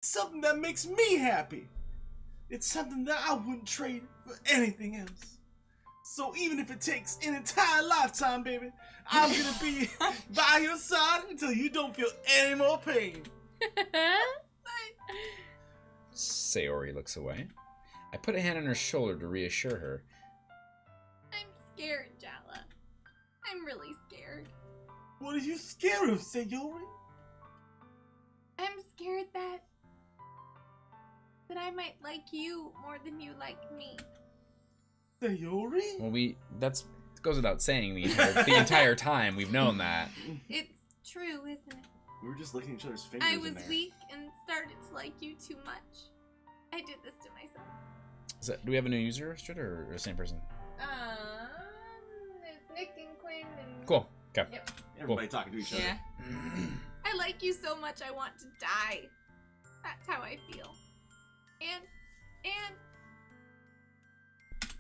something that makes me happy. It's something that I wouldn't trade for anything else. So even if it takes an entire lifetime, baby, I'm gonna be by your side until you don't feel any more pain. Sayori looks away. I put a hand on her shoulder to reassure her. I'm scared, Jala. I'm really scared. What are you scared of, Sayori? I'm scared that I might like you more than you like me. Sayori? Well, that goes without saying the entire time we've known that. It's true, isn't it? We were just licking each other's fingers. I was weak and started to like you too much. I did this to myself. Do we have a new user, or the same person? It's Nick and Quinn and... Cool. Okay. Yep. Everybody talking to each other. Yeah. I like you so much I want to die. That's how I feel. And...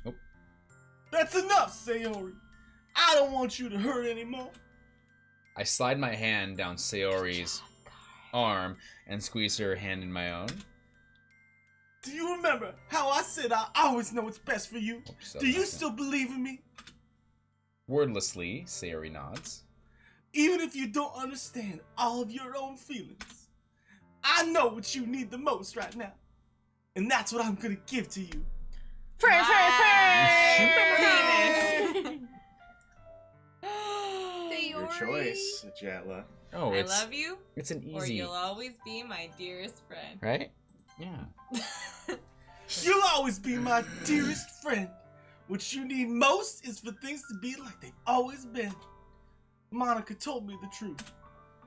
Oh. That's enough, Sayori. I don't want you to hurt anymore. I slide my hand down Sayori's arm and squeeze her hand in my own. Do you remember how I said I always know what's best for you? Do you still believe in me? Wordlessly, Sayori nods. Even if you don't understand all of your own feelings, I know what you need the most right now. And that's what I'm gonna give to you. Penis. Your choice, Jatla. Oh, I love you, it's an or easy, you'll always be my dearest friend. right? Yeah. You'll always be my dearest friend. What you need most is for things to be like they've always been. Monica told me the truth.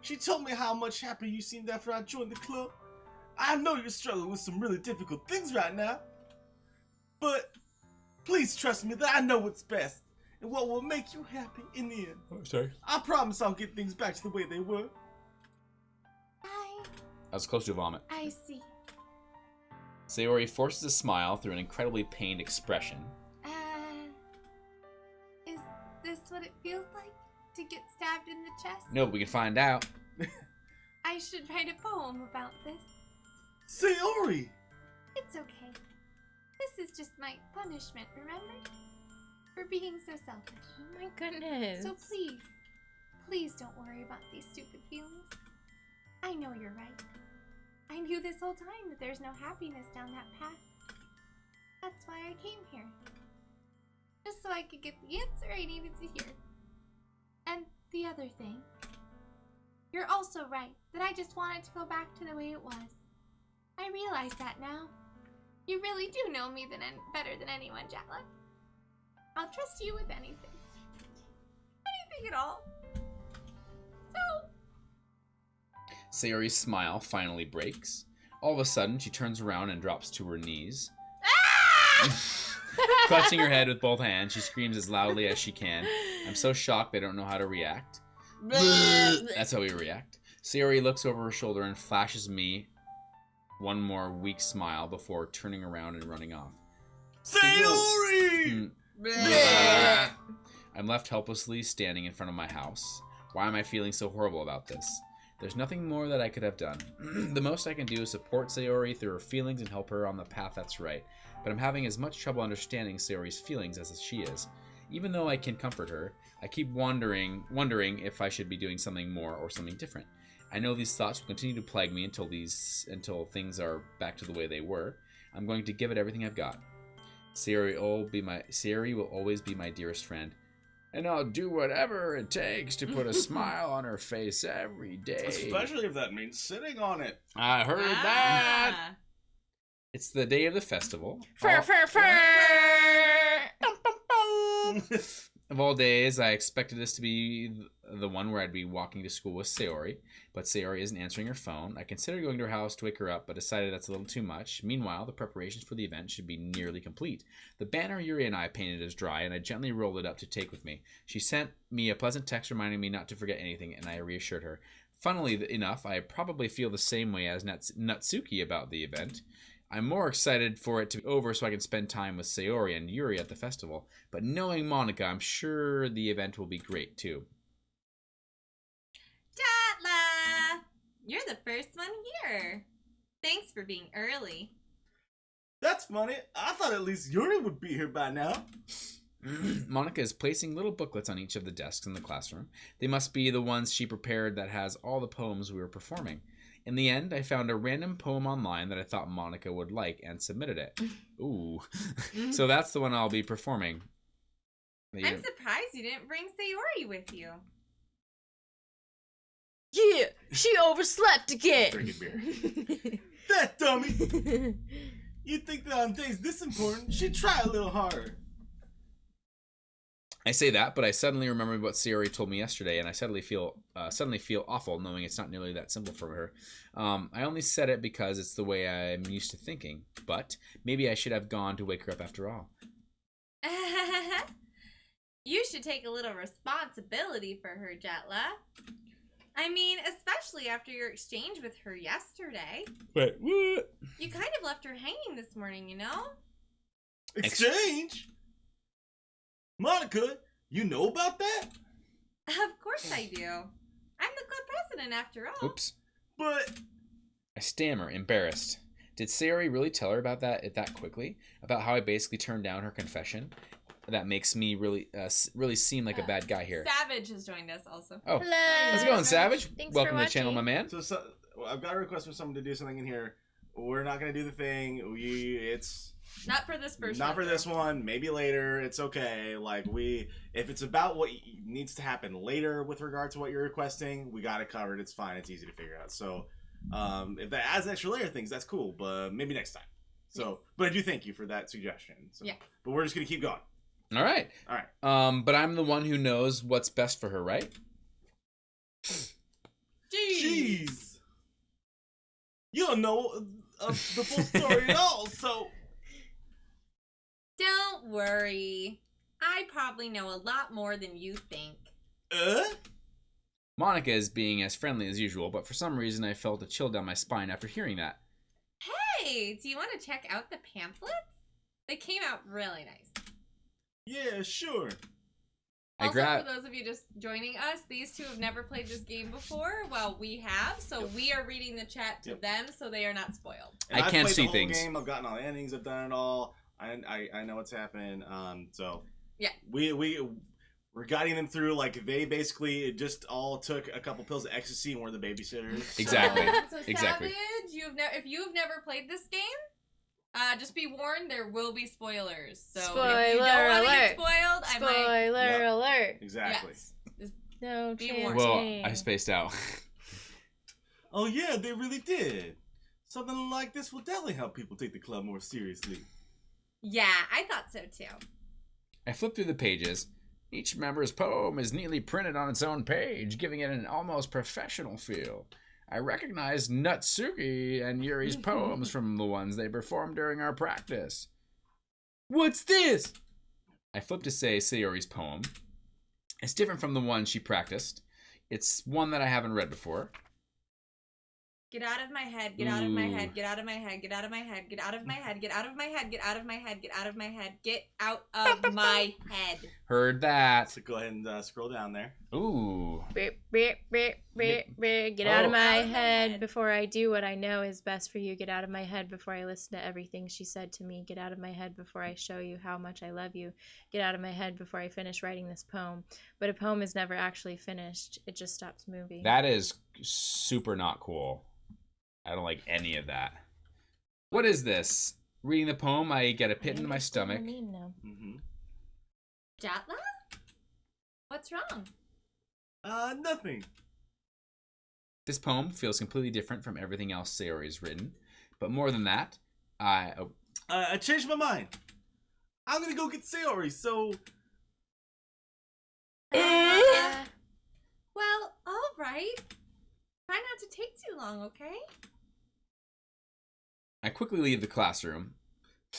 She told me how much happier you seemed after I joined the club. I know you're struggling with some really difficult things right now. But please trust me that I know what's best and what will make you happy in the end. Oh, sorry. I promise I'll get things back to the way they were. I was close to vomit. I see. Sayori forces a smile through an incredibly pained expression. Is this what it feels like? To get stabbed in the chest? No, but we can find out. I should write a poem about this. Sayori! It's okay. This is just my punishment, remember? For being so selfish. Oh my goodness. So please don't worry about these stupid feelings. I know you're right. I knew this whole time that there's no happiness down that path. That's why I came here. Just so I could get the answer I needed to hear. And the other thing, you're also right that I just wanted to go back to the way it was. I realize that now. You really do know me better than anyone, Jatla. I'll trust you with anything. Anything at all. So... Sayori's smile finally breaks. All of a sudden, she turns around and drops to her knees. Clutching her head with both hands, she screams as loudly as she can. I'm so shocked I don't know how to react. That's how we react. Sayori looks over her shoulder and flashes me one more weak smile before turning around and running off. Sayori! I'm left helplessly standing in front of my house. Why am I feeling so horrible about this? There's nothing more that I could have done. The most I can do is support Sayori through her feelings and help her on the path that's right. But I'm having as much trouble understanding Sayori's feelings as she is. Even though I can comfort her, I keep wondering if I should be doing something more or something different. I know these thoughts will continue to plague me until things are back to the way they were. I'm going to give it everything I've got. Sayori will always be my dearest friend. And I'll do whatever it takes to put a smile on her face every day. Especially if that means sitting on it. I heard that. It's the day of the festival. Of all days, I expected this to be the one where I'd be walking to school with Sayori, but Sayori isn't answering her phone. I considered going to her house to wake her up, but decided that's a little too much. Meanwhile, the preparations for the event should be nearly complete. The banner Yuri and I painted is dry, and I gently rolled it up to take with me. She sent me a pleasant text reminding me not to forget anything, and I reassured her. Funnily enough, I probably feel the same way as Natsuki about the event. I'm more excited for it to be over so I can spend time with Sayori and Yuri at the festival, but knowing Monica, I'm sure the event will be great too. Jatla! You're the first one here. Thanks for being early. That's funny. I thought at least Yuri would be here by now. Monica is placing little booklets on each of the desks in the classroom. They must be the ones she prepared that has all the poems we were performing. In the end, I found a random poem online that I thought Monica would like and submitted it. Ooh. So that's the one I'll be performing. I'm surprised you didn't bring Sayori with you. Yeah, she overslept again. Drinking beer. That dummy. You'd think that on days this important, she'd try a little harder. I say that, but I suddenly remember what Sayori told me yesterday, and I suddenly feel awful knowing it's not nearly that simple for her. I only said it because it's the way I'm used to thinking, but maybe I should have gone to wake her up after all. You should take a little responsibility for her, Jetla. I mean, especially after your exchange with her yesterday. Wait, what? You kind of left her hanging this morning, you know? Exchange? Monica, you know about that? Of course I do. I'm the club president after all. Oops. But I stammer, embarrassed. Did Sayori really tell her about that quickly? About how I basically turned down her confession? That makes me really seem like a bad guy here. Savage has joined us also. Oh, Hello. how's it going, Savage? Thanks Welcome for to the channel, my watching. man. so I've got a request for someone to do something in here. We're not gonna do the thing. It's Not for this first not for one, this though. one. Maybe later. It's okay. Like if it's about what needs to happen later with regard to what you're requesting, we got it covered. It's fine. It's easy to figure out. So, if that adds extra layer things, that's cool. But maybe next time. So, Yes. but I do thank you for that suggestion. So, Yeah. But we're just gonna keep going. All right. All right. But I'm the one who knows what's best for her, right? Jeez. You don't know the full story at all. So. Don't worry. I probably know a lot more than you think. Monica is being as friendly as usual, but for some reason I felt a chill down my spine after hearing that. Hey, do you want to check out the pamphlets? They came out really nice. Yeah, sure. I Also, grab. for those of you just joining us, these two have never played this game before, while we have, so we are reading the chat to them, so they are not spoiled. And I I've can't played see the whole things. Game. I've gotten all the endings. I've done it all. I know what's happening. So Yeah. We're guiding them through. Like they basically just all took a couple pills of ecstasy and were the babysitters. Exactly. So Exactly. Savage, if you've never played this game, just be warned, there will be spoilers. So if you Spoiler don't want to alert. get spoiled, I might. Spoiler Yep. alert. Exactly. Yes. No Be chance. warned. Well, Dang. I spaced out. Oh yeah, they really did. Something like this will definitely help people take the club more seriously. Yeah, I thought so too. I flip through the pages. Each member's poem is neatly printed on its own page, giving it an almost professional feel. I recognized Natsuki and Yuri's poems from the ones they performed during our practice. What's this? I flip to say Sayori's poem. It's different from the one she practiced. It's one that I haven't read before. Get out of my head, get out of my Ooh. head, get out of my head, get out of my head, get out of my head, get out of my head, get out of my head, get out of my head, get out of my head. Heard that. So go ahead and scroll down there. Ooh. Beep, beep, beep, beep, beep. Get out of Oh. my Out of my head head. before I do what I know is best for you. Get out of my head before I listen to everything she said to me. Get out of my head before I show you how much I love you. Get out of my head before I finish writing this poem. But a poem is never actually finished. It just stops moving. That is super not cool. I don't like any of that. What is this? Reading the poem, I get a pit in my stomach. Mm-hmm. Jatla? What's wrong? Nothing. This poem feels completely different from everything else Sayori's written. But more than that, I changed my mind. I'm gonna go get Sayori. So Well, all right. Try not to take too long, okay? I quickly leave the classroom.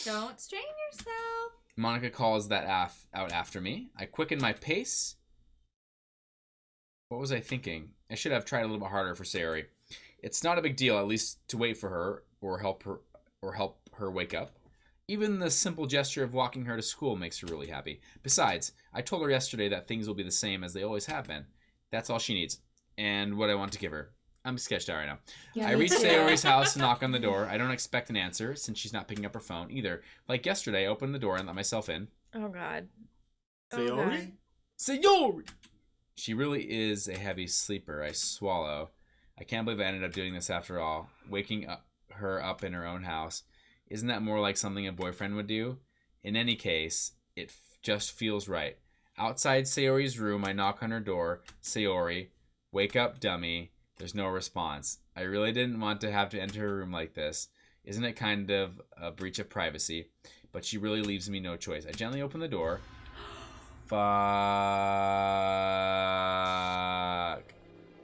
Don't strain yourself. Monica calls that out after me. I quicken my pace. What was I thinking? I should have tried a little bit harder for Sayori. It's not a big deal, at least to wait for her or help her wake up. Even the simple gesture of walking her to school makes her really happy. Besides, I told her yesterday that things will be the same as they always have been. That's all she needs, and what I want to give her. I'm sketched out right now. Yeah, I me reach too. Sayori's house and knock on the door. I don't expect an answer since she's not picking up her phone either. Like yesterday, I opened the door and let myself in. Oh God. Sayori? Sayori! She really is a heavy sleeper. I swallow. I can't believe I ended up doing this after all. Waking her up in her own house. Isn't that more like something a boyfriend would do? In any case, it just feels right. Outside Sayori's room, I knock on her door. Sayori, wake up, dummy. There's no response. I really didn't want to have to enter her room like this. Isn't it kind of a breach of privacy? But she really leaves me no choice. I gently open the door. Fuck.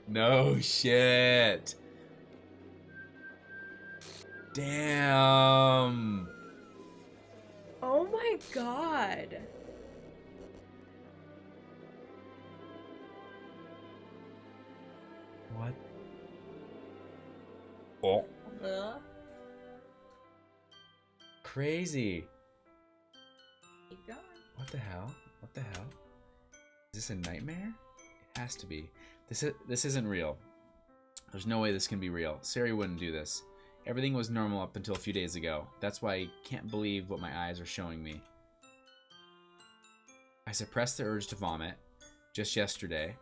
No shit. Damn. Oh my God. What? Oh. Crazy. Keep going. What the hell? What the hell? Is this a nightmare? It has to be. This isn't real. There's no way this can be real. Sari wouldn't do this. Everything was normal up until a few days ago. That's why I can't believe what my eyes are showing me. I suppressed the urge to vomit. Just yesterday,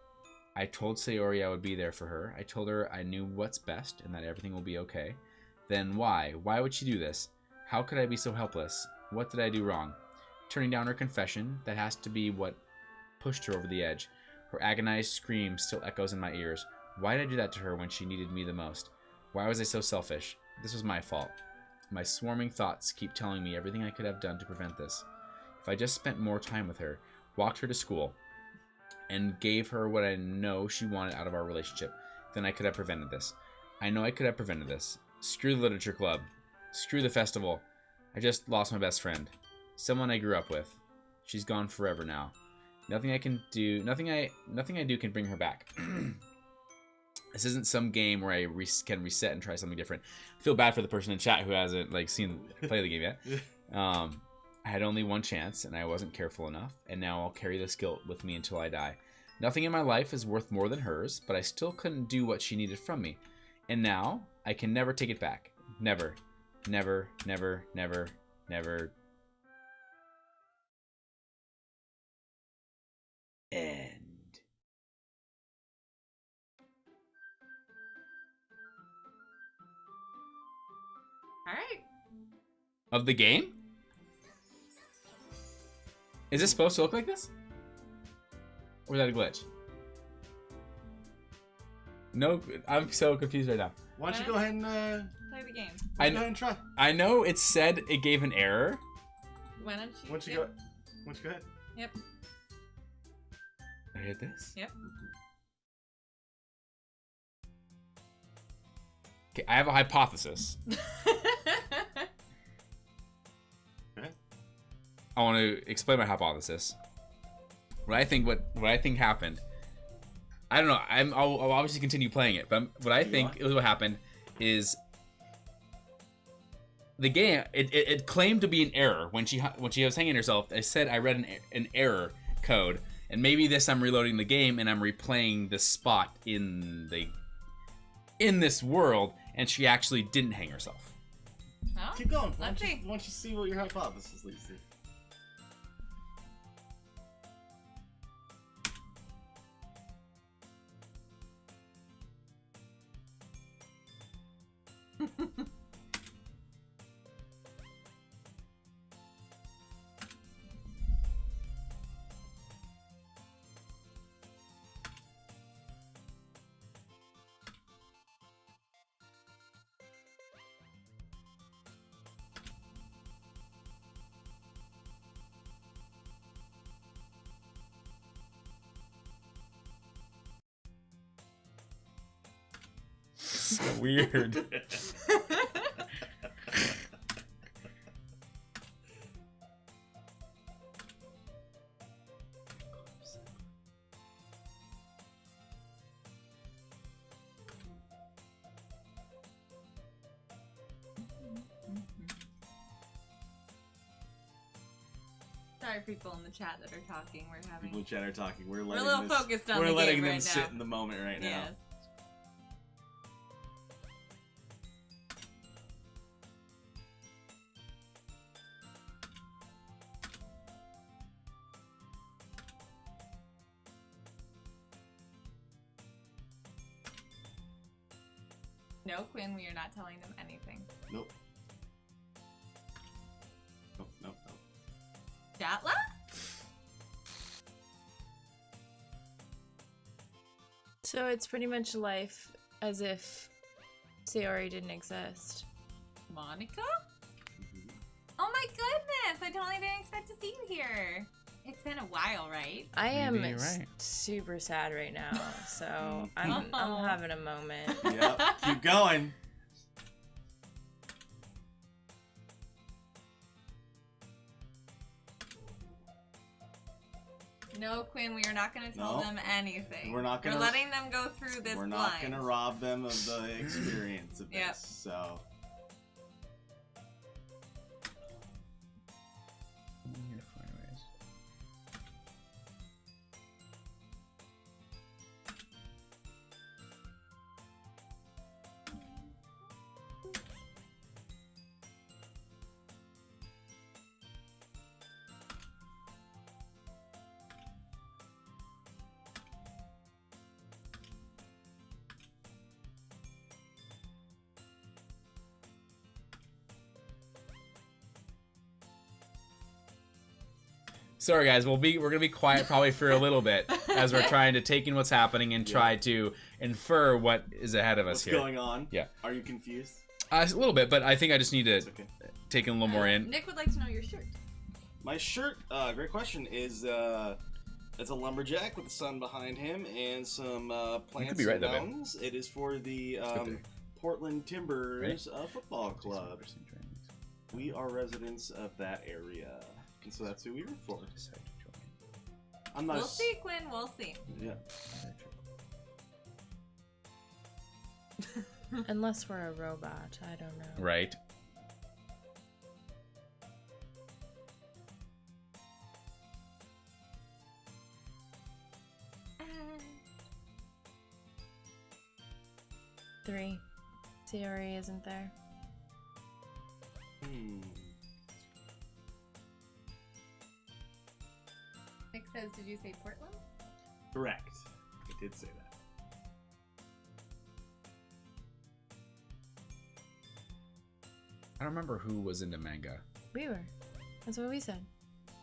I told Sayori I would be there for her. I told her I knew what's best and that everything will be okay. Then why? Why would she do this? How could I be so helpless? What did I do wrong? Turning down her confession, that has to be what pushed her over the edge. Her agonized scream still echoes in my ears. Why did I do that to her when she needed me the most? Why was I so selfish? This was my fault. My swarming thoughts keep telling me everything I could have done to prevent this. If I just spent more time with her, walked her to school, and gave her what I know she wanted out of our relationship, then I could have prevented this. I know I could have prevented this. Screw the literature club. Screw the festival. I just lost my best friend. Someone I grew up with. She's gone forever now. Nothing I do can bring her back. This isn't some game where I can reset and try something different. I feel bad for the person in chat who hasn't seen play the game yet. I had only one chance, and I wasn't careful enough, and now I'll carry this guilt with me until I die. Nothing in my life is worth more than hers, but I still couldn't do what she needed from me. And now, I can never take it back. Never. Never, never, never, never. End. Alright. Of the game? Is this supposed to look like this? Or is that a glitch? No, I'm so confused right now. Why don't you go ahead and Play the game. go ahead and try? I know it said it gave an error. Why don't you? Why don't you Yep. go ahead? Yep. I hit this? Yep. Okay, I have a hypothesis. Okay. I want to explain my hypothesis. What I think happened. I don't know. I'll obviously continue playing it, but what I think is what happened is the game. It claimed to be an error when she was hanging herself. It said I read an error code, and maybe I'm reloading the game and I'm replaying the spot in this world, and she actually didn't hang herself. Well, Keep going. Let's see. Why don't you see what your hypothesis leads to? So weird. Sorry, people in the chat that are talking. We're having. People in chat are talking. We're a letting little this, focused on we're the letting game them right sit now. in the moment right now. Yes. No, Quinn, we are not telling them anything. Nope. Nope. Jatla? So it's pretty much life as if Sayori didn't exist. Monica? Mhm. Oh my goodness! I totally didn't expect to see you here. It's been a while, right? I am Maybe you're right. super sad right now, so I'm Oh. having a moment. Yep. Keep going. No, Quinn, we are not going to tell No. them anything. We're not gonna- We're letting them go through this We're blind. not gonna rob them of the experience of this. Yep. So Sorry, guys. We're gonna be quiet probably for a little bit as we're trying to take in what's happening and try to infer what is ahead of us what's here. going on? Yeah. Are you confused? A little bit, but I think I just need to It's okay. take in a little more in. Nick would like to know your shirt. My shirt, great question, is it's a lumberjack with the sun behind him and some plants be right, and though, babe. mountains. It is for the good there. Portland Timbers football club. Club. We are residents of that area, and so that's who we root for. I'm not. We'll see, Quinn. We'll see. Yeah. Unless we're a robot, I don't know. Right. Three. Sayori isn't there. Nick says, did you say Portland? Correct. I did say that. I don't remember who was into manga, We were. That's what we said.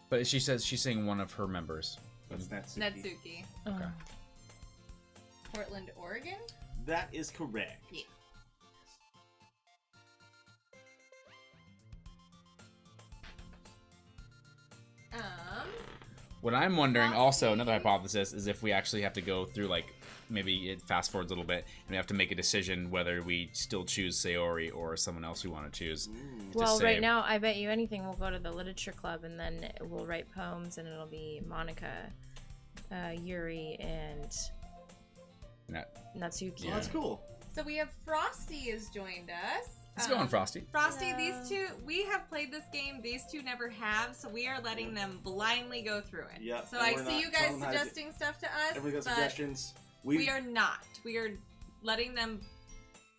but she says she's saying one of her members. That's Natsuki. Netsuki. Oh. Okay. Portland, Oregon? That is correct. Yeah. What I'm wondering also, another hypothesis, is if we actually have to go through, like, maybe it fast forwards a little bit, and we have to make a decision whether we still choose Sayori or someone else we want to choose. to Well, right save. now, I bet you anything we'll go to the literature club and then we'll write poems and it'll be Monica, Yuri, and Natsuki. Well, that's cool. So we have Frosty has joined us. Let's go on, Frosty. Frosty, Hello. these two, we have played this game. These two never have, so we are letting them blindly go through it. Yep, So and I we're see not you guys telling them how to suggesting stuff to us, Everybody got but suggestions. we are not. We are letting them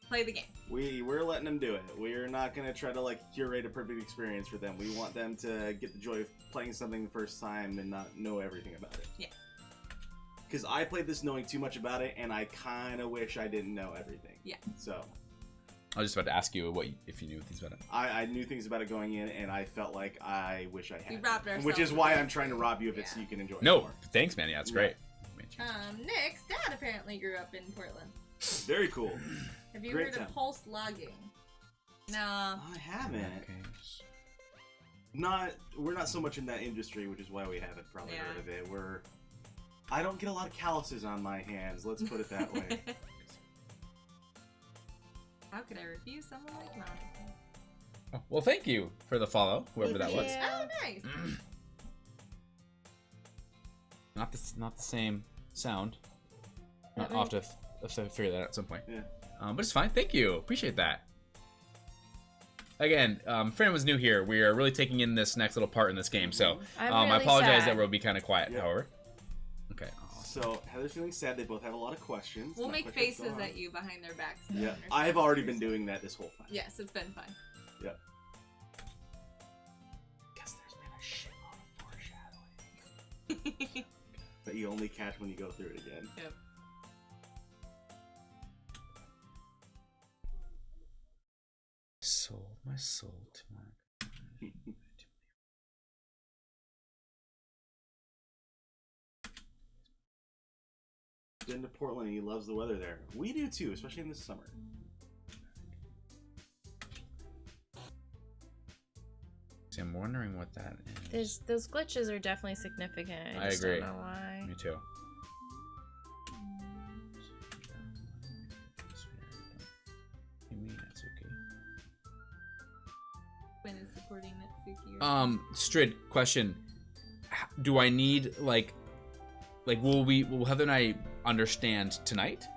play the game. We're letting them do it. We're not gonna try to like curate a perfect experience for them. We want them to get the joy of playing something the first time and not know everything about it. Yeah. Because I played this knowing too much about it, and I kind of wish I didn't know everything. Yeah. So I was just about to ask you if you knew things about it. I knew things about it going in, and I felt like I wish I had. We robbed ourselves. Which is why I'm trying to rob you of it Yeah. so you can enjoy it No, more. thanks, man. Yeah, that's Yeah. great. Nick's dad apparently grew up in Portland. Very cool. Have you Great heard town. of pulse logging? No. I haven't. Okay. We're not so much in that industry, which is why we haven't probably Yeah. heard of it. I don't get a lot of calluses on my hands, let's put it that way. How could I refuse someone like Monica? Oh, well, thank you for the follow, whoever that was. Yeah. Oh, nice. Not the same sound. That I'll have to figure that out at some point. Yeah. But it's fine. Thank you. Appreciate that. Again, if anyone was new here, we are really taking in this next little part in this game. So I'm I really apologize sad. that we'll be kind of quiet. Yeah. However. Okay. So Heather's feeling sad. They both have a lot of questions. We'll Not make quite sure what's faces going on. at you behind their backs. Yeah, I've already been doing that this whole time. Yes, it's been fun. Yep. Guess there's been a shitload of foreshadowing that you only catch when you go through it again. Yep. my soul to my. Been to Portland and he loves the weather there. We do too, especially in the summer. See, I'm wondering what that is. Those glitches are definitely significant. I just agree. don't know why. Me too. Quinn is supporting Natsuki. Strid, question. Do I need will Heather and I understand tonight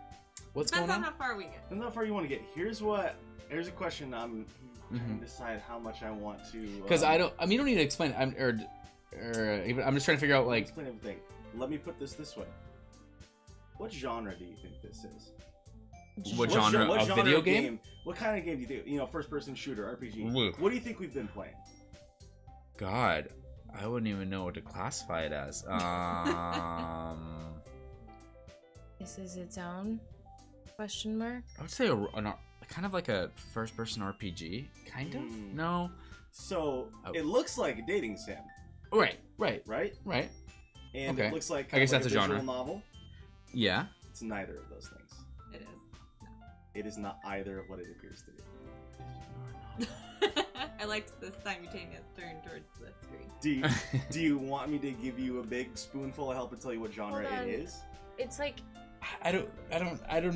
what's Depends going on on? how far we get. Depends how far you want to get. Here's a question I'm trying to decide how much I want to. Because you don't need to explain it. I'm just trying to figure out explain everything. Let me put this way. What genre do you think this is? what genre of video game? What kind of game do you do? You know, first-person shooter, RPG. Ooh. What do you think we've been playing? God, I wouldn't even know what to classify it as. This is its own question mark. I would say kind of like a first-person RPG. Kind of? No. So it looks like a dating sim. Right. And Okay. it looks like I guess like that's a a visual genre. novel. Yeah. It's neither of those things. It is. It is not either of what it appears to be. I liked the simultaneous turn towards the screen. Do you want me to give you a big spoonful of help and tell you what genre Hold on. it is? It's like I don't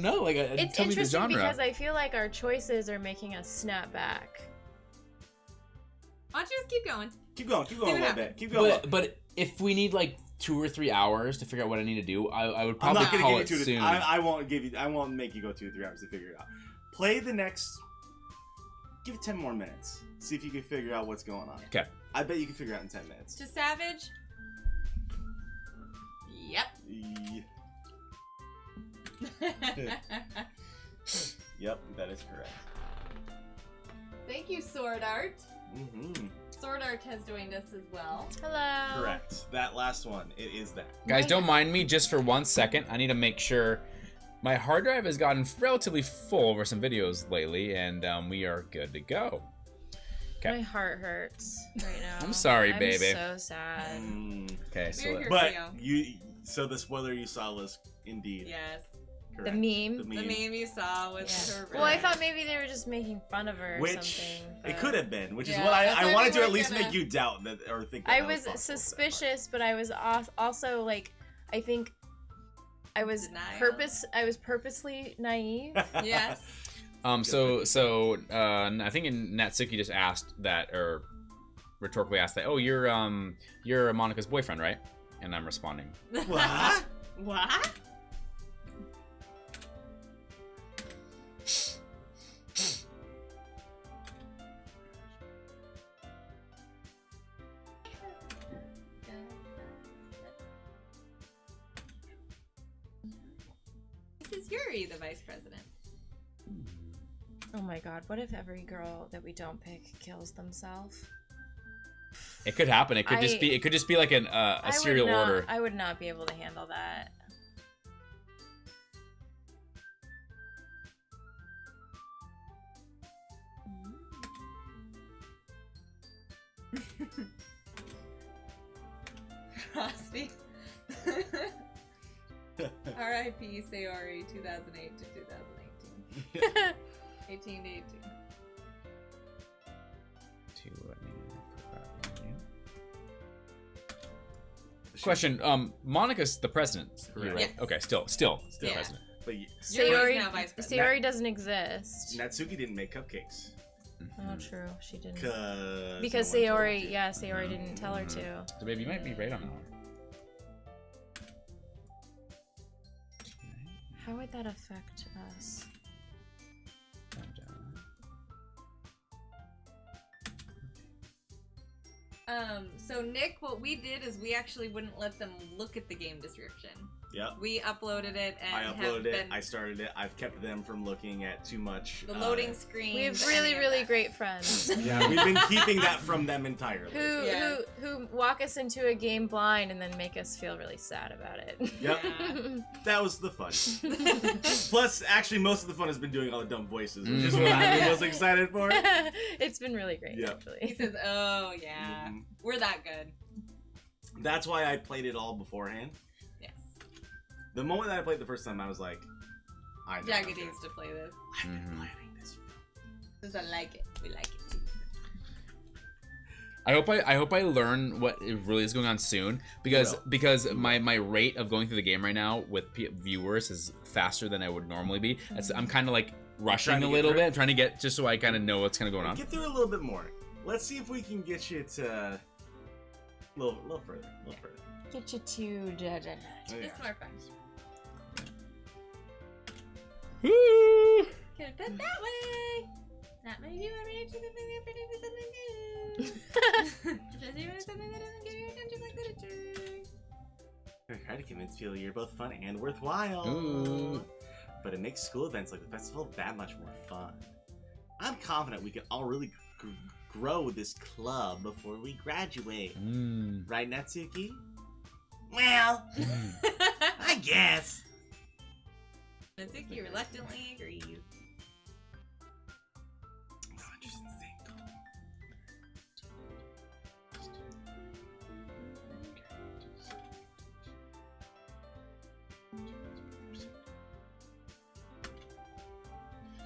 know. Like, it's tell me the interesting genre. because I feel like our choices are making us snap back. Why don't you just keep going? Keep going See a what little happens. bit. Keep going. But if we need like 2 or 3 hours to figure out what I need to do, I would I'm probably not gonna call give it you 2 to soon. I won't make you go 2 or 3 hours to figure it out. Play the next. Give it 10 more minutes. See if you can figure out what's going on. Okay. I bet you can figure it out in 10 minutes. To Savage? Yep. Yep, that is correct. Thank you, Sword Art. Mm-hmm. Sword Art has joined us as well. Hello. Correct. That last one, it is that. Guys, don't mind me just for 1 second. I need to make sure my hard drive has gotten relatively full over some videos lately, and we are good to go. My heart hurts right now. I'm sorry, baby. I'm so sad. Okay, so We're here. But you. so the spoiler you saw was indeed Yes. The correct. meme. The The meme you saw was her. Well, I thought maybe they were just making fun of her or Which something. it but- could have been, which is Yeah, what that's I why wanted we to at weren't least gonna- make you doubt that or think. That I that was possible for that part. suspicious, but I was also like, I think I was Denial. I was purposely naive. Yes. So I think Natsuki just asked that, or rhetorically asked that. Oh, you're Monica's boyfriend, right? And I'm responding. What? What? This is Yuri, the vice president. Oh my god, what if every girl that we don't pick kills themselves? It could happen. It could just be like a serial order. I would not be able to handle that. Crosby. R.I.P. Sayori 2008 to 2018. 18 to 18. Question: Monica's the president, Correct. right? Yes. Okay, still Yeah. president. But Yuri's now vice president. Sayori doesn't exist. Natsuki didn't make cupcakes. Oh, true. She didn't. no one Because told her Sayori, to. yeah, Sayori didn't tell her to. So, babe, you might be right on that one. How would that affect us? So Nick, what we did is we actually wouldn't let them look at the game description. Yep. We uploaded it and I uploaded it. have been I started it. I've kept them from looking at too much. the loading screen. We have really, really great friends. Yeah, we've been keeping that from them entirely. Yes. Who walk us into a game blind and then make us feel really sad about it. Yep. Yeah. That was the fun. Plus, actually, most of the fun has been doing all the dumb voices, which is what I've been most excited for. It's been really great, Yep. actually. He says, "Oh yeah, Mhm. we're that good." That's why I played it all beforehand. Yes. The moment that I played the first time, I was like, I know. Jackie I'm good. needs to play this. I've been Mhm. planning this. Because I like it. We like it too. I hope I learn what it really is going on soon because my rate of going through the game right now with viewers is faster than I would normally be. I'm kind of like rushing Trying to a get little through bit. it? I'm trying to get just so I kind of know what's kind of going on. Get through a little bit more. Let's see if we can get you to a little further. A little further. Get you to judge it. Oh, yeah. It's more fun. Woo! Could have done that way. Not my view every day to the thing every day with something new. Just even something that doesn't get your attention like literature. I try to convince people you're both fun and worthwhile. Ooh. But it makes school events like the festival that much more fun. I'm confident we can all really grow this club before we graduate. Mm. Right, Natsuki? Well, I guess. Natsuki reluctantly agrees. No interest in staying cool.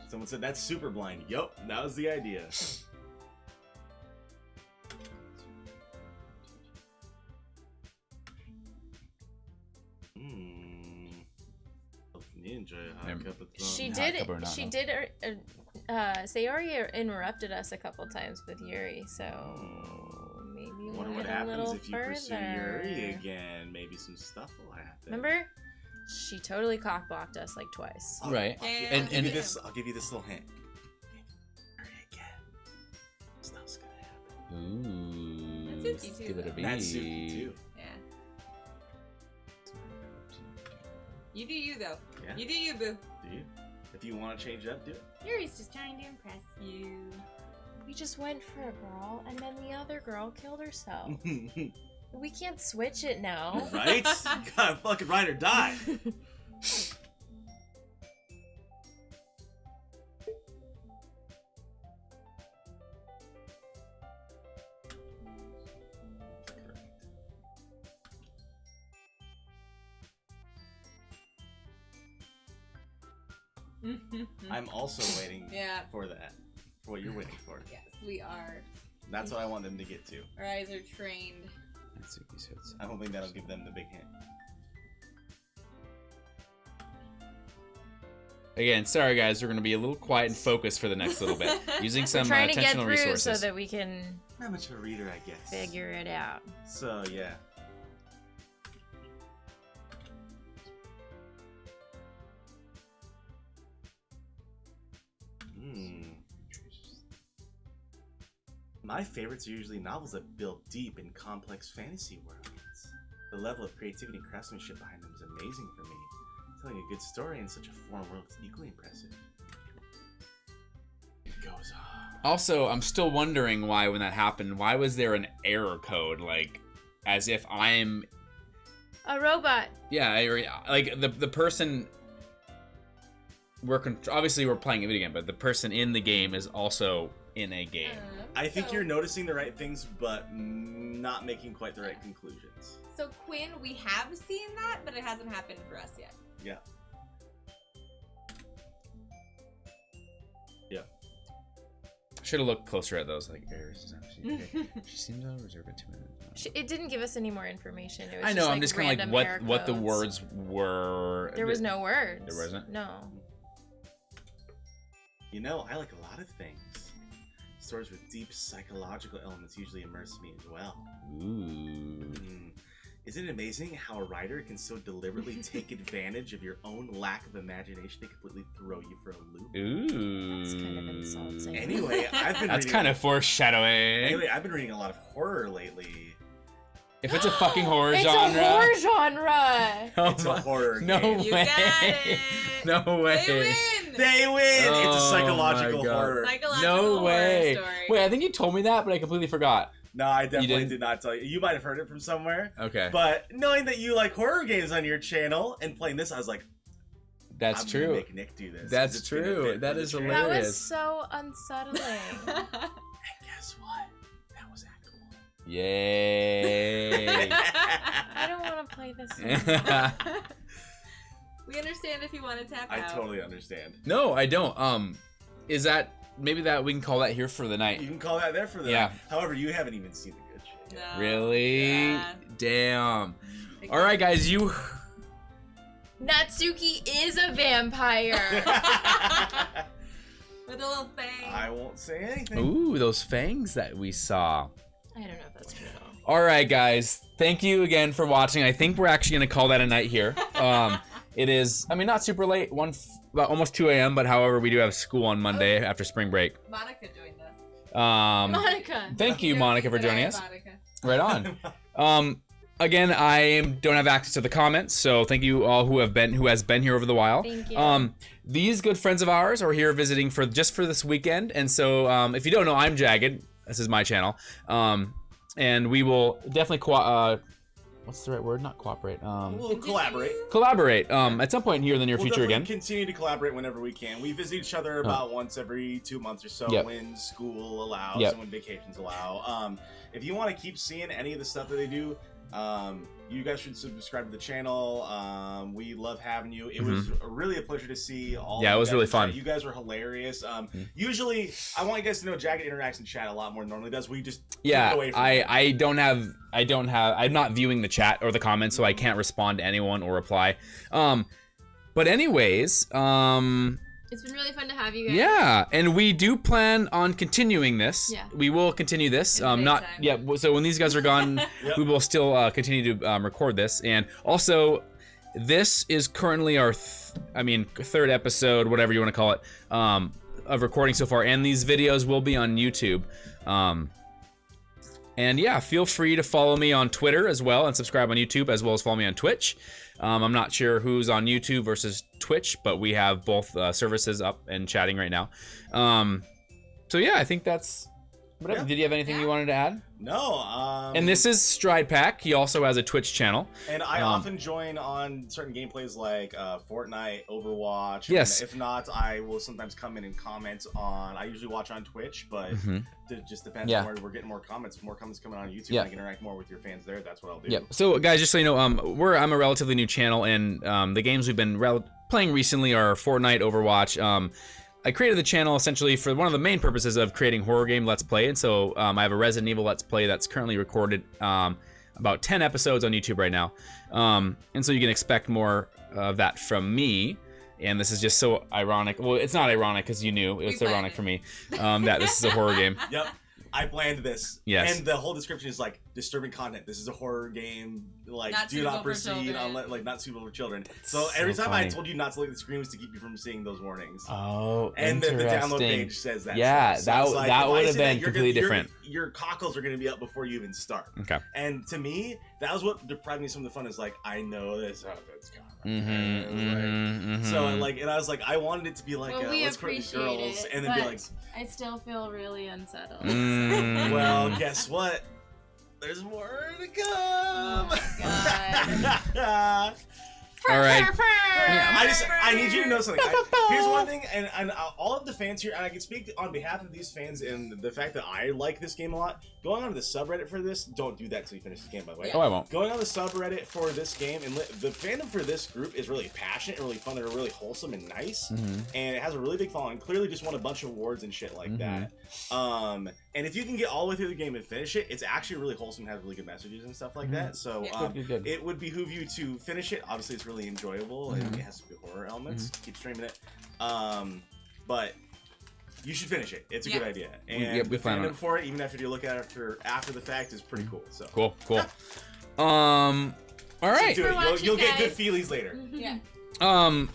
Someone said that's super blind. Yup, that was the idea. Ninja, She Hot did. cup or not, She no? did. Sayori interrupted us a couple times with Yuri, so maybe I we'll wonder what get a happens little if you further. pursue Yuri again. Maybe some stuff will happen. Remember, she totally cockblocked us like twice. Right. And- I'll give you and- this. I'll give you this little hint. Yuri again. Stuff's gonna happen. Ooh. Natsuki too, Give it a though. B. Natsuki too. Yeah. You do you though. Yeah. You do you, boo. Do you? If you want to change up, do it. Yuri's just trying to impress You. We just went for a girl, and then the other girl killed herself. We can't switch it now. Right? Gotta fucking ride or die. I'm also waiting Yeah. for that. For what you're waiting for. Yes, we are. That's what I want them to get to. Our eyes are trained. Natsuki's hits. I don't think that'll give them the big hint. Again, sorry guys, we're gonna be a little quiet and focused for the next little bit, using We're some trying to get attentional through resources. so that we can Not much of a reader, I guess. figure it out. So, yeah. My favorites are usually novels that build deep in complex fantasy worlds. The level of creativity and craftsmanship behind them is amazing for me. Telling a good story in such a foreign world is equally impressive. It goes on. Also, I'm still wondering why, when that happened, why was there an error code? Like, as if I'm, A robot. like the person. Obviously we're playing a video game, but the person in the game is also in a game. I think So- you're noticing the right things, but not making quite the right conclusions. So Quinn, we have seen that, but it hasn't happened for us yet. Yeah. Yeah. Should have looked closer at those like errors. She seems to reserve it 2 minutes. It didn't give us any more information. It was I know. I'm like just kind of random like error what the codes. words were. There was no words. There wasn't? No. You know, I like a lot of things. Stories with deep psychological elements usually immerse me as well. Ooh. Isn't it amazing how a writer can so deliberately take advantage of your own lack of imagination to completely throw you for a loop? Ooh. That's kind of insulting. Anyway, I've been That's reading, kind of foreshadowing. Anyway, I've been reading a lot of horror lately. If it's a fucking horror It's genre. a horror genre. Oh It's a my- horror No game. You way. got it. No way. They win. They win! It's a Oh psychological my God. horror. Psychological No horror way. story. Wait, I think you told me that, but I completely forgot. No, I definitely didn't? did not tell you. You might have heard it from somewhere. Okay. But knowing that you like horror games on your channel and playing this, I was like, That's I'm gonna true. make Nick do this. 'cause That's it's gonna true. fit That for the is channel. That hilarious. was so unsettling. And guess what? That was actual. Yay. I don't want to play this anymore. We understand if you want to tap I out. totally understand. No, I don't. Is that maybe that we can call that here for the You night? can call that there for the Yeah. However, you haven't even seen the good shit yet. No. Really? Yeah. Damn. All right, guys, you. Natsuki is a vampire. With a little fang. I won't say anything. Ooh, those fangs that we saw. I don't know if that's true at all. All right, guys. Thank you again for watching. I think we're actually gonna call that a night here. It is, I mean, not super late, about almost 2 a.m., but however, we do have school on Monday after spring break. Monica joined us. Monica. Thank you, Monica, for joining us. Monica. Right on. Again, I don't have access to the comments, so thank you all who has been here over the while. Thank you. These good friends of ours are here visiting just for this weekend, and so if you don't know, I'm Jagged. This is my channel, and we will definitely what's the right word? Not cooperate. We'll collaborate. Collaborate. At some point here in the near We'll future definitely again. continue to collaborate whenever we can. We visit each other about once every 2 months or so Yep. when school allows Yep. and when vacations allow. If you want to keep seeing any of the stuff that they do, you guys should subscribe to the channel. We love having you. It was really a pleasure to see all. Yeah, of it you was guys really in chat. fun. You guys were hilarious. Usually, I want you guys to know Jagged interacts in chat a lot more than normally does. We just took it away from him. I'm not viewing the chat or the comments, so I can't respond to anyone or reply. But anyways, It's been really fun to have you guys. yeah, and we do plan on continuing this. Yeah. We will continue this. In Not daytime. yeah. So when these guys are gone, Yep. we will still continue to record this. And also, this is currently our, third episode, whatever you want to call it, of recording so far. And these videos will be on YouTube. And yeah, feel free to follow me on Twitter as well and subscribe on YouTube as well as follow me on Twitch. I'm not sure who's on YouTube versus Twitch, but we have both services up and chatting right now. So yeah, I think that's whatever. Yeah. Did you have anything you wanted to add? No. And this is Stride Pack. He also has a Twitch channel. And I often join on certain gameplays like Fortnite, Overwatch. Yes. And if not, I will sometimes come in and comment on. I usually watch on Twitch, but it just depends Yeah. on where we're getting more comments. If more comments coming on YouTube, Yeah. I can interact more with your fans there. That's what I'll do. Yep. So guys, just so you know, I'm a relatively new channel, and the games we've been playing recently are Fortnite, Overwatch. I created the channel essentially for one of the main purposes of creating horror game Let's Play, and so I have a Resident Evil Let's Play that's currently recorded, about 10 episodes on YouTube right now, and so you can expect more of that from me. And this is just so ironic. Well, it's not ironic because you knew. It's planned ironic it. for me that this is a horror game. Yep. I planned this. Yes. And the whole description is like disturbing content. This is a horror game. Like, Not do not suitable for proceed children. unless, like, not suitable for children. So So every time I funny. told you not to look at the screen was to keep you from seeing those warnings. Oh, And then the download interesting. page says that. Yeah, stuff. So I was like, that if I would have say been you're completely gonna- different. Your cockles are going to be up before you even start. Okay. And to me, that was what deprived me of some of the fun. Is like, I know this outfit's coming. So like, and I was like, I wanted it to be like, Well, we let's court these appreciate girls, it, and then be but like, I still feel really unsettled. well, guess what? There's more to come. Oh, God. All right. I need you to know something. Here's one thing, and all of the fans here, and I can speak on behalf of these fans and the fact that I like this game a lot. Going on to the subreddit for this, don't do that until you finish the game, by the way. Oh, I won't. Going on the subreddit for this game, and the fandom for this group is really passionate and really fun. They're really wholesome and nice, and it has a really big following. Clearly just won a bunch of awards and shit like that. And if you can get all the way through the game and finish it, it's actually really wholesome and has really good messages and stuff like that. So Good. it would behoove you to finish it. Obviously, it's really enjoyable and it has some good horror elements. Keep streaming it. But you should finish it. It's a good idea. And we the plan on fandom it. for it, even after you look at it after the fact, is pretty cool. So Cool. All right. do it. watching, You'll get good guys. feelings later. Yeah.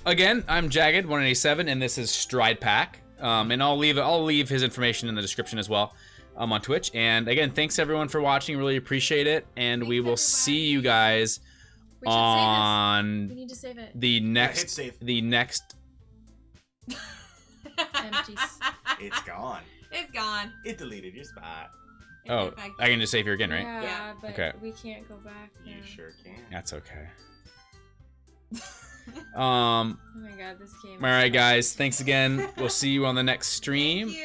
Again, I'm Jagged 187, and this is Stride Pack. And I'll leave his information in the description as well. on Twitch. And again, thanks everyone for watching. Really appreciate it. And we will see you guys We should on We need to save it. the hit next save. Empties. It's gone. It's gone. It deleted your spot. Oh, I can just save here again, right? Yeah, Yeah. but Okay. we can't go back now. You sure can. That's okay. Oh my god, this game. All right, guys. Thanks again. We'll see you on the next stream. Thank you.